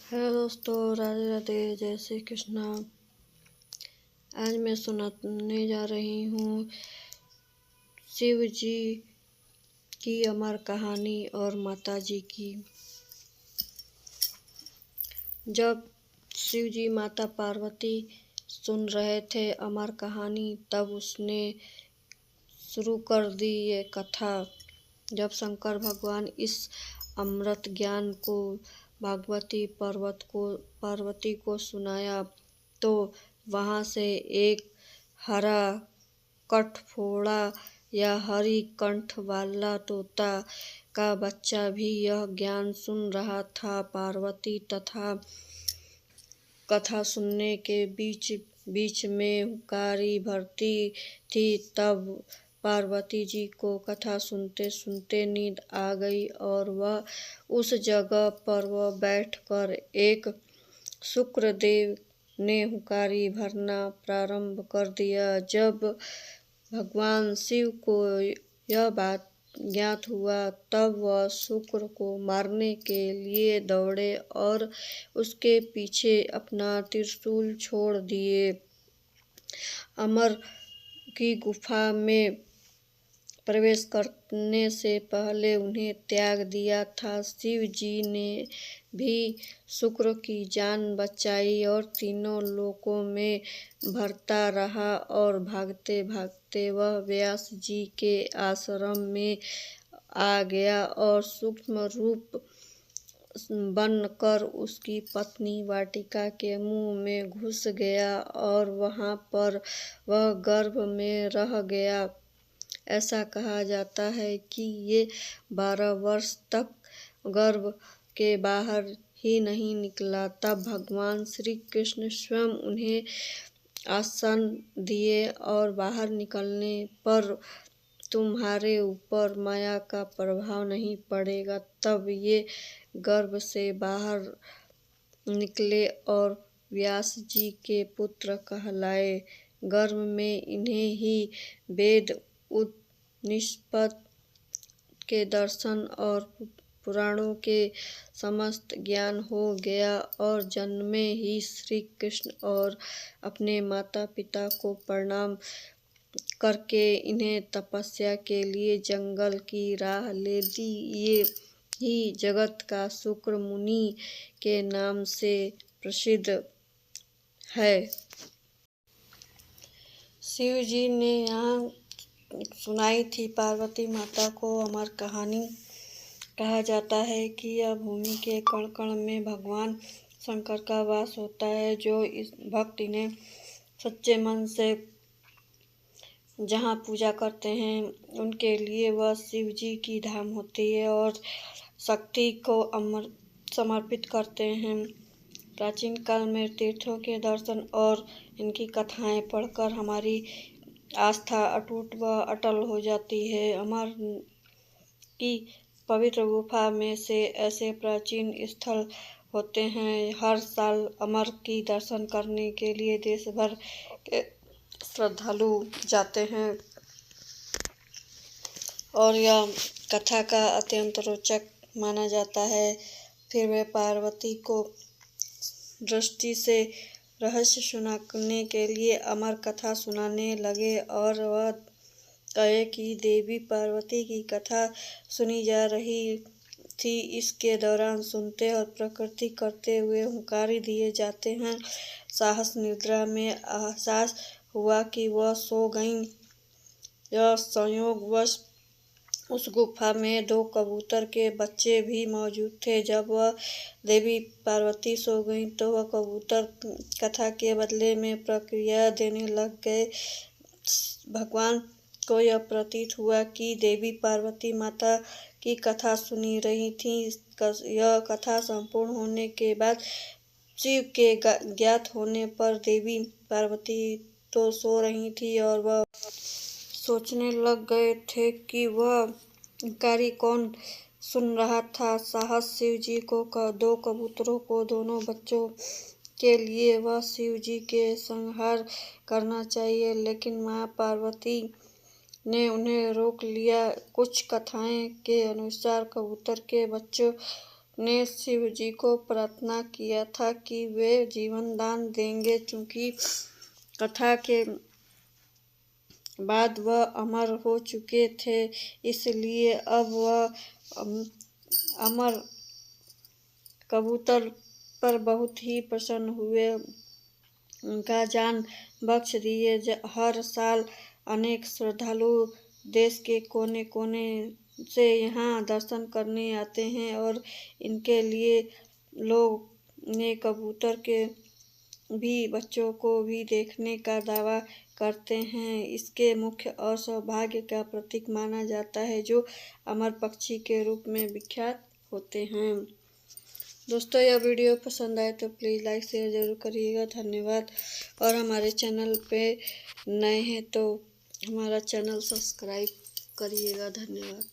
Hello दोस्तों, राधे राधे, जय श्री कृष्णा। आज मैं सुनाने जा रही हूँ शिव जी की अमर कहानी और माता जी की। जब शिव जी माता पार्वती सुन रहे थे अमर कहानी, तब उसने शुरू कर दी ये कथा। जब शंकर भगवान इस अमृत ज्ञान को पार्वती को सुनाया, तो वहाँ से एक हरा कठफोड़ा या हरी कंठ वाला तोता का बच्चा भी यह ज्ञान सुन रहा था। पार्वती तथा कथा सुनने के बीच में हुंकारी भरती थी। तब पार्वती जी को कथा सुनते सुनते नींद आ गई और वह उस जगह पर बैठकर एक शुक्रदेव ने हुंकारी भरना प्रारंभ कर दिया। जब भगवान शिव को यह बात ज्ञात हुआ, तब वह शुक्र को मारने के लिए दौड़े और उसके पीछे अपना त्रिशूल छोड़ दिए। अमर की गुफा में प्रवेश करने से पहले उन्हें त्याग दिया था। शिव जी ने भी शुक्र की जान बचाई और तीनों लोकों में भरता रहा और भागते भागते वह व्यास जी के आश्रम में आ गया और सूक्ष्म रूप बनकर उसकी पत्नी वाटिका के मुंह में घुस गया और वहां पर वह गर्भ में रह गया। ऐसा कहा जाता है कि ये 12 वर्ष तक गर्भ के बाहर ही नहीं निकला। तब भगवान श्री कृष्ण स्वयं उन्हें आश्वासन दिए और बाहर निकलने पर तुम्हारे ऊपर माया का प्रभाव नहीं पड़ेगा। तब ये गर्भ से बाहर निकले और व्यास जी के पुत्र कहलाए। गर्भ में इन्हें ही वेद उपनिषद के दर्शन और पुराणों के समस्त ज्ञान हो गया और जन्मे ही श्री कृष्ण और अपने माता पिता को प्रणाम करके इन्हें तपस्या के लिए जंगल की राह ले दी। ये ही जगत का शुक्र मुनि के नाम से प्रसिद्ध है। शिव जी ने यहाँ सुनाई थी पार्वती माता को अमर कहानी। कहा जाता है कि यह भूमि के कण कण में भगवान शंकर का वास होता है। जो इस भक्त इन्हें सच्चे मन से जहाँ पूजा करते हैं, उनके लिए वह शिव जी की धाम होती है और शक्ति को समर्पित करते हैं। प्राचीन काल में तीर्थों के दर्शन और इनकी कथाएं पढ़कर हमारी आस्था अटूट व अटल हो जाती है। अमर की पवित्र गुफा में से ऐसे प्राचीन स्थल होते हैं। हर साल अमर की दर्शन करने के लिए देश भर के श्रद्धालु जाते हैं और यह कथा का अत्यंत रोचक माना जाता है। फिर वे पार्वती को दृष्टि से रहस्य सुनाने के लिए अमर कथा सुनाने लगे और वह कहे कि देवी पार्वती की कथा सुनी जा रही थी। इसके दौरान सुनते और प्रकृति करते हुए हुंकारी दिए जाते हैं। साहस निद्रा में एहसास हुआ कि वह सो गईं। यह संयोगवश उस गुफा में 2 कबूतर के बच्चे भी मौजूद थे। जब वह देवी पार्वती सो गईं, तो वह कबूतर कथा के बदले में प्रतिक्रिया देने लग गए। भगवान को यह प्रतीत हुआ कि देवी पार्वती माता की कथा सुनी रही थीं। यह कथा संपूर्ण होने के बाद शिव के ज्ञात होने पर देवी पार्वती तो सो रही थी और वह सोचने लग गए थे कि वह हुंकारी कौन सुन रहा था। साहस शिव जी को 2 कबूतरों को दोनों बच्चों के लिए वह शिव जी के संहार करना चाहिए, लेकिन मां पार्वती ने उन्हें रोक लिया। कुछ कथाएं के अनुसार कबूतर के बच्चों ने शिव जी को प्रार्थना किया था कि वे जीवन दान देंगे। चूंकि कथा के बाद वह अमर हो चुके थे, इसलिए अब वह अमर कबूतर पर बहुत ही प्रसन्न हुए, उनका जान बख्श दिए। हर साल अनेक श्रद्धालु देश के कोने कोने से यहाँ दर्शन करने आते हैं और इनके लिए लोग ने कबूतर के भी बच्चों को भी देखने का दावा करते हैं। इसके मुख्य और सौभाग्य का प्रतीक माना जाता है, जो अमर पक्षी के रूप में विख्यात होते हैं। दोस्तों, यह वीडियो पसंद आए तो प्लीज़ लाइक शेयर ज़रूर करिएगा। धन्यवाद। और हमारे चैनल पे नए हैं तो हमारा चैनल सब्सक्राइब करिएगा। धन्यवाद।